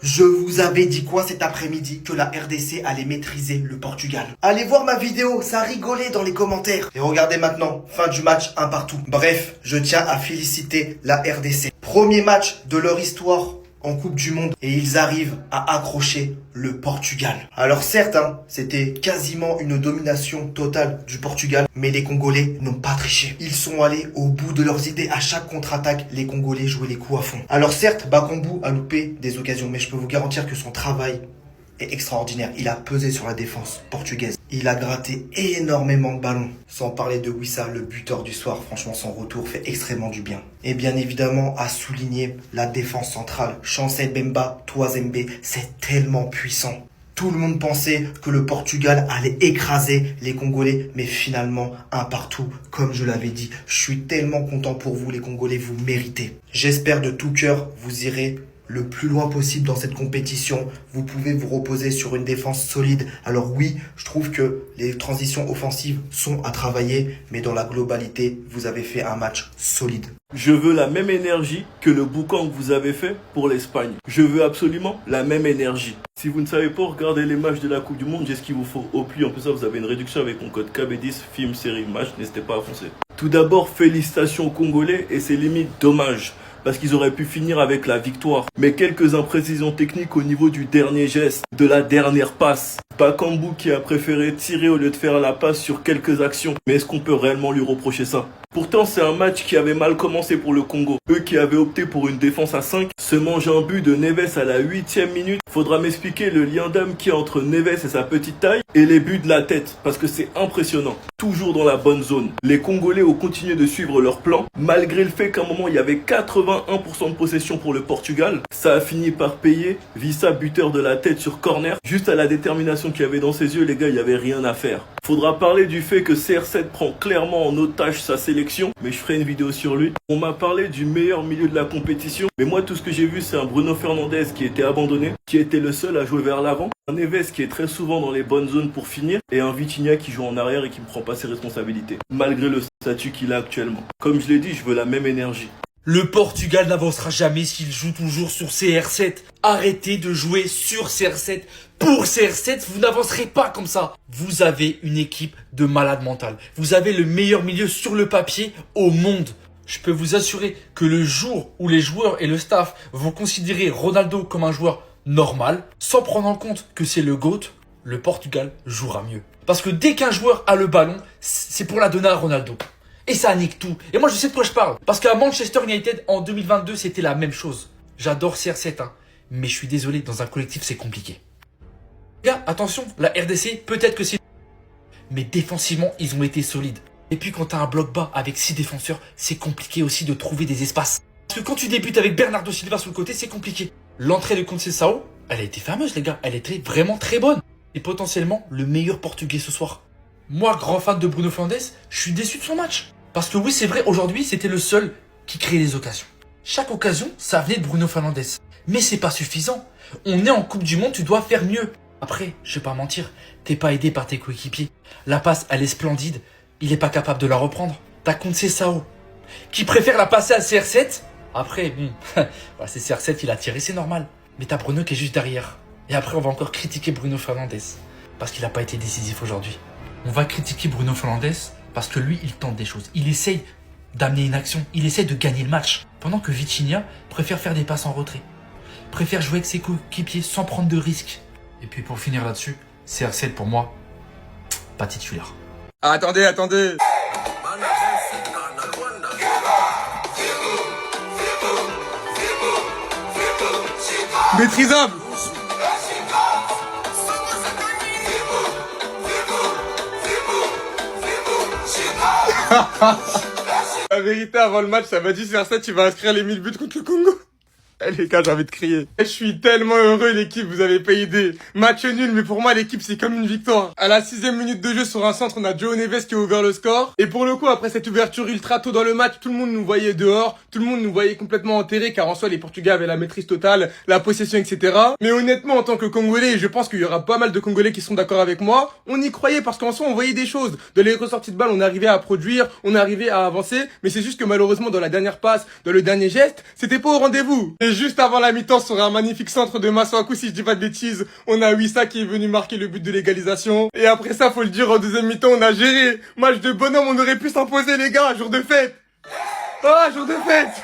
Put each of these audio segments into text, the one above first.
Je vous avais dit quoi cet après-midi? Que la RDC allait maîtriser le Portugal. Allez voir ma vidéo, ça rigolait dans les commentaires. Et regardez maintenant, fin du match, un partout. Bref, je tiens à féliciter la RDC. Premier match de leur histoire en Coupe du Monde et ils arrivent à accrocher le Portugal. Alors certes, c'était quasiment une domination totale du Portugal, mais les Congolais n'ont pas triché. Ils sont allés au bout de leurs idées. À chaque contre-attaque, les Congolais jouaient les coups à fond. Alors certes, Bakambu a loupé des occasions, mais je peux vous garantir que son travail est extraordinaire. Il a pesé sur la défense portugaise. Il a gratté énormément de ballons. Sans parler de Wissa, le buteur du soir. Franchement, son retour fait extrêmement du bien. Et bien évidemment, à souligner la défense centrale. Chancel Bemba, Toazembe, c'est tellement puissant. Tout le monde pensait que le Portugal allait écraser les Congolais, mais finalement, un partout, comme je l'avais dit. Je suis tellement content pour vous, les Congolais, vous méritez. J'espère de tout cœur, vous irez le plus loin possible dans cette compétition. Vous pouvez vous reposer sur une défense solide. Alors oui, je trouve que les transitions offensives sont à travailler, mais dans la globalité, vous avez fait un match solide. Je veux la même énergie que le boucan que vous avez fait pour l'Espagne. Je veux absolument la même énergie. Si vous ne savez pas regarder les matchs de la Coupe du Monde, j'ai ce qu'il vous faut au plus. En plus ça, vous avez une réduction avec mon code KB10, film, série, match. N'hésitez pas à foncer. Tout d'abord, félicitations aux Congolais et c'est limite dommage, parce qu'ils auraient pu finir avec la victoire. Mais quelques imprécisions techniques au niveau du dernier geste, de la dernière passe. Bakambu qui a préféré tirer au lieu de faire la passe sur quelques actions. Mais est-ce qu'on peut réellement lui reprocher ça? Pourtant, c'est un match qui avait mal commencé pour le Congo. Eux qui avaient opté pour une défense à 5 se mangent un but de Neves à la 8e minute. Faudra m'expliquer le lien d'âme qu'il y a entre Neves et sa petite taille et les buts de la tête, parce que c'est impressionnant. Toujours dans la bonne zone. Les Congolais ont continué de suivre leur plan, malgré le fait qu'à un moment il y avait 81% de possession pour le Portugal. Ça a fini par payer. Wissa, buteur de la tête sur corner. Juste à la détermination qu'il y avait dans ses yeux, les gars, il n'y avait rien à faire. Faudra parler du fait que CR7 prend clairement en otage sa sélection, mais je ferai une vidéo sur lui. On m'a parlé du meilleur milieu de la compétition, mais moi tout ce que j'ai vu c'est un Bruno Fernandes qui était abandonné, qui était le seul à jouer vers l'avant, un Neves qui est très souvent dans les bonnes zones pour finir, et un Vitinha qui joue en arrière et qui ne prend pas ses responsabilités, malgré le statut qu'il a actuellement. Comme je l'ai dit, je veux la même énergie. Le Portugal n'avancera jamais s'il joue toujours sur CR7. Arrêtez de jouer sur CR7. Pour CR7, vous n'avancerez pas comme ça. Vous avez une équipe de malades mentales. Vous avez le meilleur milieu sur le papier au monde. Je peux vous assurer que le jour où les joueurs et le staff vont considérer Ronaldo comme un joueur normal, sans prendre en compte que c'est le GOAT, le Portugal jouera mieux. Parce que dès qu'un joueur a le ballon, c'est pour la donner à Ronaldo. Et ça nique tout. Et moi, je sais de quoi je parle. Parce qu'à Manchester United, en 2022, c'était la même chose. J'adore CR7, mais je suis désolé, dans un collectif, c'est compliqué. Les gars, attention, la RDC, peut-être que c'est... Mais défensivement, ils ont été solides. Et puis, quand t'as un bloc bas avec 6 défenseurs, c'est compliqué aussi de trouver des espaces. Parce que quand tu débutes avec Bernardo Silva sur le côté, c'est compliqué. L'entrée de Conceição, elle a été fameuse, les gars. Elle était vraiment très bonne. Et potentiellement, le meilleur Portugais ce soir. Moi, grand fan de Bruno Fernandes, je suis déçu de son match. Parce que oui, c'est vrai, aujourd'hui, c'était le seul qui créait les occasions. Chaque occasion, ça venait de Bruno Fernandes. Mais c'est pas suffisant. On est en Coupe du Monde, tu dois faire mieux. Après, je vais pas mentir, t'es pas aidé par tes coéquipiers. La passe, elle est splendide. Il est pas capable de la reprendre. T'as Conceição, qui préfère la passer à CR7. Après, c'est CR7, il a tiré, c'est normal. Mais t'as Bruno qui est juste derrière. Et après, on va encore critiquer Bruno Fernandes. Parce qu'il a pas été décisif aujourd'hui. On va critiquer Bruno Fernandes parce que lui, il tente des choses. Il essaye d'amener une action. Il essaie de gagner le match. Pendant que Vitinha préfère faire des passes en retrait. Préfère jouer avec ses coéquipiers sans prendre de risques. Et puis pour finir là-dessus, CR7 pour moi, pas titulaire. Attendez. Maîtrisable. La vérité, avant le match, ça m'a dit CR7, tu vas inscrire les 1000 buts contre le Congo. Eh les gars, j'ai envie de crier. Je suis tellement heureux, l'équipe, vous avez pas idée. Match nul, mais pour moi, l'équipe, c'est comme une victoire. À la 6e minute de jeu, sur un centre, on a João Neves qui a ouvert le score. Et pour le coup, après cette ouverture ultra tôt dans le match, tout le monde nous voyait dehors. Tout le monde nous voyait complètement enterrés, car en soi, les Portugais avaient la maîtrise totale, la possession, etc. Mais honnêtement, en tant que Congolais, je pense qu'il y aura pas mal de Congolais qui seront d'accord avec moi. On y croyait parce qu'en soi, on voyait des choses. De les ressorties de balles, on arrivait à produire, on arrivait à avancer. Mais c'est juste que malheureusement, dans la dernière passe, dans le dernier geste, c'était pas au rendez-vous. Et juste avant la mi-temps, sur un magnifique centre de Masuaku, si je dis pas de bêtises, on a Wissa qui est venu marquer le but de l'égalisation. Et après ça, faut le dire, en deuxième mi-temps, on a géré. Match de bonhomme, on aurait pu s'imposer, les gars, jour de fête. Ah, jour de fête.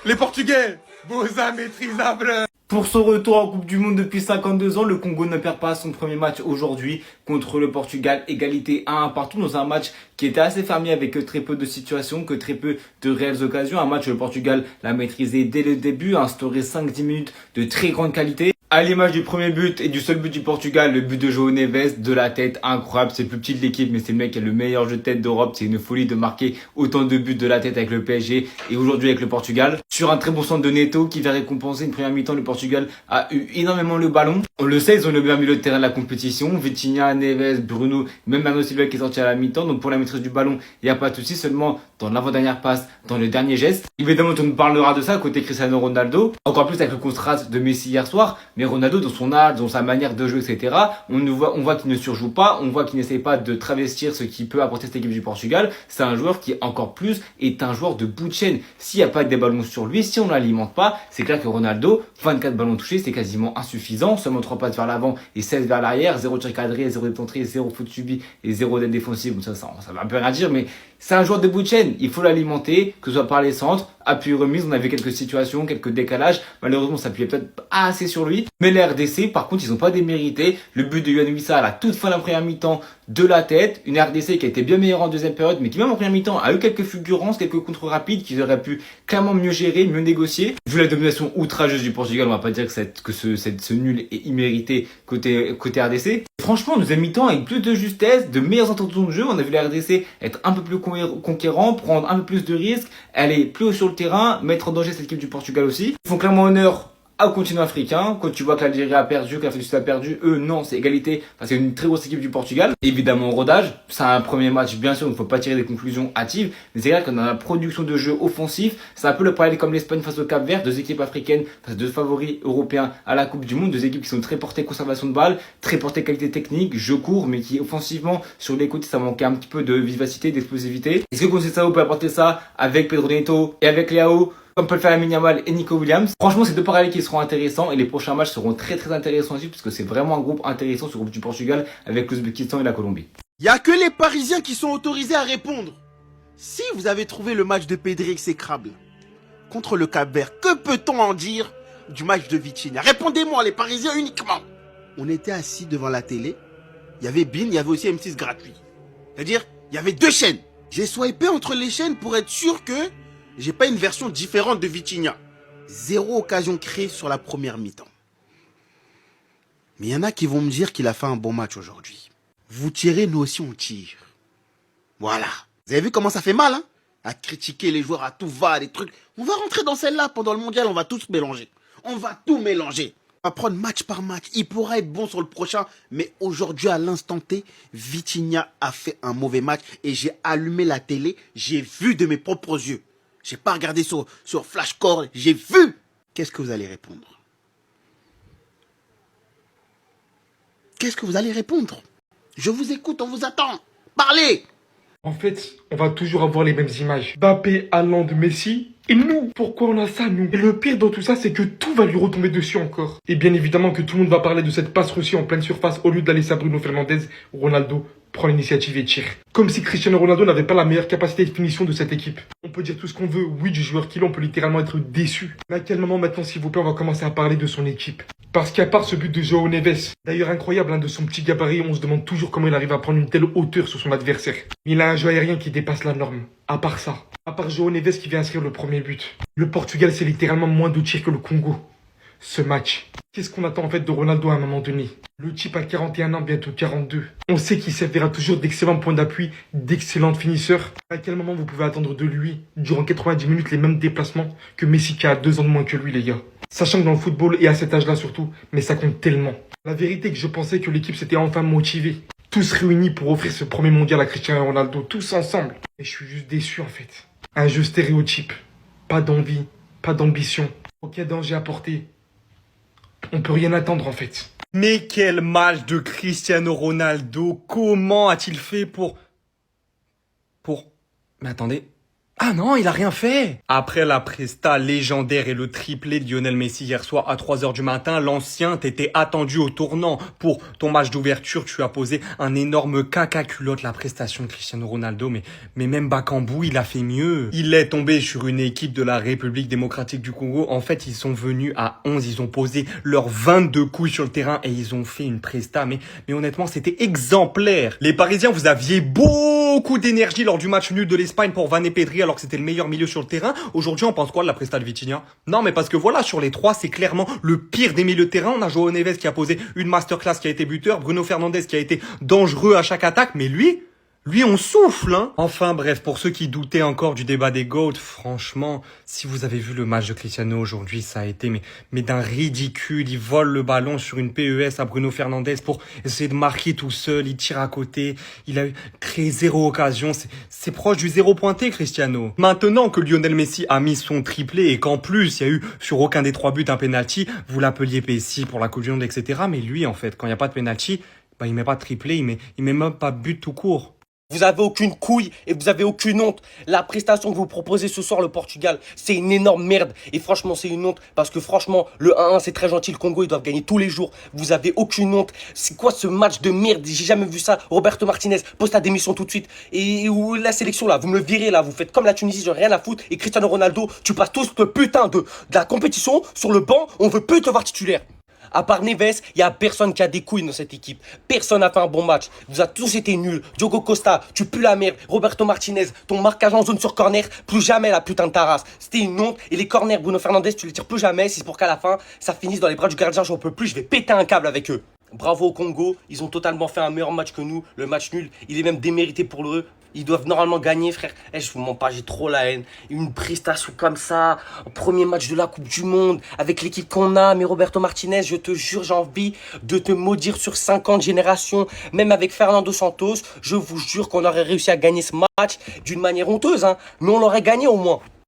Les Portugais, vos immaîtrisables. Pour son retour en Coupe du Monde depuis 52 ans, le Congo ne perd pas son premier match aujourd'hui contre le Portugal. Égalité 1-1 partout dans un match qui était assez fermé avec très peu de situations, que très peu de réelles occasions. Un match où le Portugal l'a maîtrisé dès le début, a instauré 5-10 minutes de très grande qualité. À l'image du premier but et du seul but du Portugal, le but de João Neves, de la tête, incroyable. C'est le plus petit de l'équipe, mais c'est le mec qui a le meilleur jeu de tête d'Europe. C'est une folie de marquer autant de buts de la tête avec le PSG et aujourd'hui avec le Portugal. Sur un très bon centre de Neto qui va récompenser une première mi-temps, le Portugal a eu énormément le ballon. On le sait, ils ont le meilleur milieu de terrain de la compétition. Vitinha, Neves, Bruno, même Bernardo Silva qui est sorti à la mi-temps. Donc pour la maîtrise du ballon, il n'y a pas de souci, seulement dans l'avant-dernière passe, dans le dernier geste. Évidemment, on nous parlera de ça côté Cristiano Ronaldo. Encore plus avec le contraste de Messi hier soir. Mais Ronaldo, dans son âge, dans sa manière de jouer, etc., on voit qu'il ne surjoue pas, on voit qu'il n'essaye pas de travestir ce qui peut apporter cette équipe du Portugal. C'est un joueur qui, encore plus, est un joueur de bout de chaîne. S'il n'y a pas des ballons sur lui, si on ne l'alimente pas, c'est clair que Ronaldo, 24 ballons touchés, c'est quasiment insuffisant. Seulement 3 passes vers l'avant et 16 vers l'arrière, 0 tir cadré, 0 détentré, 0 faute subie et 0 d'aide défensive. Bon, ça va un peu rien dire, mais c'est un joueur de bout de chaîne. Il faut l'alimenter, que ce soit par les centres, appui remise. On avait quelques situations, quelques décalages. Malheureusement, ça appuyait peut-être pas assez sur lui. Mais les RDC, par contre, ils n'ont pas démérité. Le but de Yohan Wissa à la toute fin de la première mi-temps de la tête. Une RDC qui a été bien meilleure en deuxième période, mais qui même en première mi-temps a eu quelques fulgurances, quelques contres rapides qu'ils auraient pu clairement mieux gérer, mieux négocier. Vu la domination outrageuse du Portugal, on va pas dire que ce nul est immérité côté RDC. Franchement, en deuxième mi-temps, avec plus de justesse, de meilleures intentions de jeu, on a vu la RDC être un peu plus conquérant, prendre un peu plus de risques, aller plus haut sur le terrain, mettre en danger cette équipe du Portugal aussi. Ils font clairement honneur au continent africain. Quand tu vois que l'Algérie a perdu, que l'Afrique du Sud a perdu, eux, non, c'est égalité. Enfin, c'est une très grosse équipe du Portugal. Évidemment, rodage. C'est un premier match, bien sûr, il ne faut pas tirer des conclusions hâtives. Mais c'est clair que dans la production de jeu offensif, c'est un peu le parallèle comme l'Espagne face au Cap-Vert. Deux équipes africaines face à deux favoris européens à la Coupe du Monde. Deux équipes qui sont très portées conservation de balle, très portées qualité technique, jeu court, mais qui offensivement, sur les côtés, ça manquait un petit peu de vivacité, d'explosivité. Est-ce que Conceição peut apporter ça avec Pedro Neto et avec Leao, comme peut le faire Lamine Yamal et Nico Williams? Franchement, c'est deux parallèles qui seront intéressants et les prochains matchs seront très très intéressants aussi parce que c'est vraiment un groupe intéressant, ce groupe du Portugal avec l'Ouzbékistan et la Colombie. Il n'y a que les Parisiens qui sont autorisés à répondre. Si vous avez trouvé le match de Pedri exécrable contre le Cap-Vert, que peut-on en dire du match de Vitinha? Répondez-moi, les Parisiens uniquement. On était assis devant la télé, il y avait BeIN, il y avait aussi M6 gratuit. C'est-à-dire, il y avait deux chaînes. J'ai swipé entre les chaînes pour être sûr que j'ai pas une version différente de Vitinha. Zéro occasion créée sur la première mi-temps. Mais il y en a qui vont me dire qu'il a fait un bon match aujourd'hui. Vous tirez, nous aussi on tire. Voilà. Vous avez vu comment ça fait mal, hein? À critiquer les joueurs à tout va, des trucs. On va rentrer dans celle-là pendant le mondial, on va tous mélanger. On va tout mélanger. On va prendre match par match. Il pourra être bon sur le prochain, mais aujourd'hui, à l'instant T, Vitinha a fait un mauvais match et j'ai allumé la télé, j'ai vu de mes propres yeux. J'ai pas regardé sur Flashcore, j'ai vu. Qu'est-ce que vous allez répondre? Qu'est-ce que vous allez répondre? Je vous écoute, on vous attend. Parlez! En fait, on va toujours avoir les mêmes images. Mbappé, Haaland, Messi. Et nous, pourquoi on a ça, nous? Et le pire dans tout ça, c'est que tout va lui retomber dessus encore. Et bien évidemment que tout le monde va parler de cette passe reçue en pleine surface au lieu d'aller à Bruno Fernandes. Ronaldo prend l'initiative et tire. Comme si Cristiano Ronaldo n'avait pas la meilleure capacité de finition de cette équipe. On peut dire tout ce qu'on veut, oui, du joueur qu'il est, on peut littéralement être déçu. Mais à quel moment maintenant, s'il vous plaît, on va commencer à parler de son équipe? Parce qu'à part ce but de João Neves, d'ailleurs incroyable, hein, de son petit gabarit, on se demande toujours comment il arrive à prendre une telle hauteur sur son adversaire. Il a un jeu aérien qui dépasse la norme. À part ça, à part João Neves qui vient inscrire le premier but. Le Portugal, c'est littéralement moins de tirs que le Congo. Ce match. Qu'est-ce qu'on attend en fait de Ronaldo à un moment donné? Le type a 41 ans, bientôt 42. On sait qu'il servira toujours d'excellents points d'appui, d'excellents finisseurs. À quel moment vous pouvez attendre de lui, durant 90 minutes, les mêmes déplacements que Messi qui a 2 ans de moins que lui, les gars? Sachant que dans le football, et à cet âge-là surtout, mais ça compte tellement. La vérité est que je pensais que l'équipe s'était enfin motivée. Tous réunis pour offrir ce premier mondial à Cristiano Ronaldo, tous ensemble. Et je suis juste déçu en fait. Un jeu stéréotype. Pas d'envie, pas d'ambition. Aucun danger à porter. On peut rien attendre en fait. Mais quel match de Cristiano Ronaldo! Comment a-t-il fait pour... Mais attendez, Ah non, il a rien fait. Après la presta légendaire et le triplé de Lionel Messi hier soir à 3h du matin, l'ancien t'était attendu au tournant. Pour ton match d'ouverture, tu as posé un énorme caca culotte, la prestation de Cristiano Ronaldo, mais même Bakambu, il a fait mieux. Il est tombé sur une équipe de la République démocratique du Congo. En fait, ils sont venus à 11, ils ont posé leurs 22 couilles sur le terrain et ils ont fait une presta, mais honnêtement, c'était exemplaire. Les Parisiens, vous aviez beaucoup d'énergie lors du match nul de l'Espagne pour Van et Pedri, alors que c'était le meilleur milieu sur le terrain. Aujourd'hui, on pense quoi de la presta de Vitinha? Non, mais parce que voilà, sur les trois, c'est clairement le pire des milieux de terrain. On a Joao Neves qui a posé une masterclass, qui a été buteur, Bruno Fernandes qui a été dangereux à chaque attaque, mais lui, on souffle, hein. Enfin bref, pour ceux qui doutaient encore du débat des GOAT, franchement, si vous avez vu le match de Cristiano aujourd'hui, ça a été mais d'un ridicule. Il vole le ballon sur une PES à Bruno Fernandes pour essayer de marquer tout seul. Il tire à côté. Il a créé zéro occasion. C'est proche du zéro pointé, Cristiano. Maintenant que Lionel Messi a mis son triplé et qu'en plus, il y a eu sur aucun des 3 buts un penalty, vous l'appeliez Pessi pour la Coupe du Monde, etc. Mais lui, en fait, quand il n'y a pas de penalty, il met pas de triplé, il met même pas de but tout court. Vous avez aucune couille et vous avez aucune honte. La prestation que vous proposez ce soir, le Portugal, c'est une énorme merde. Et franchement, c'est une honte parce que franchement, le 1-1, c'est très gentil. Le Congo, ils doivent gagner tous les jours. Vous avez aucune honte. C'est quoi ce match de merde? J'ai jamais vu ça. Roberto Martinez, pose ta démission tout de suite. Et où la sélection là, vous me le virez là. Vous faites comme la Tunisie, j'ai rien à foutre. Et Cristiano Ronaldo, tu passes tous le putain de la compétition sur le banc. On veut plus te voir titulaire. À part Neves, il n'y a personne qui a des couilles dans cette équipe. Personne n'a fait un bon match. Vous avez tous été nuls. Diogo Costa, tu pues la merde. Roberto Martinez, ton marquage en zone sur corner, plus jamais la putain de ta race. C'était une honte. Et les corners, Bruno Fernandes, tu les tires plus jamais. C'est pour qu'à la fin, ça finisse dans les bras du gardien. J'en peux plus. Je vais péter un câble avec eux. Bravo au Congo. Ils ont totalement fait un meilleur match que nous. Le match nul, il est même démérité pour eux. Ils doivent normalement gagner, frère. Je vous mens pas, j'ai trop la haine. Une prestation comme ça, premier match de la Coupe du Monde, avec l'équipe qu'on a, mais Roberto Martinez, je te jure, j'ai envie de te maudire sur 50 générations. Même avec Fernando Santos, je vous jure qu'on aurait réussi à gagner ce match d'une manière honteuse, hein. Mais on l'aurait gagné au moins.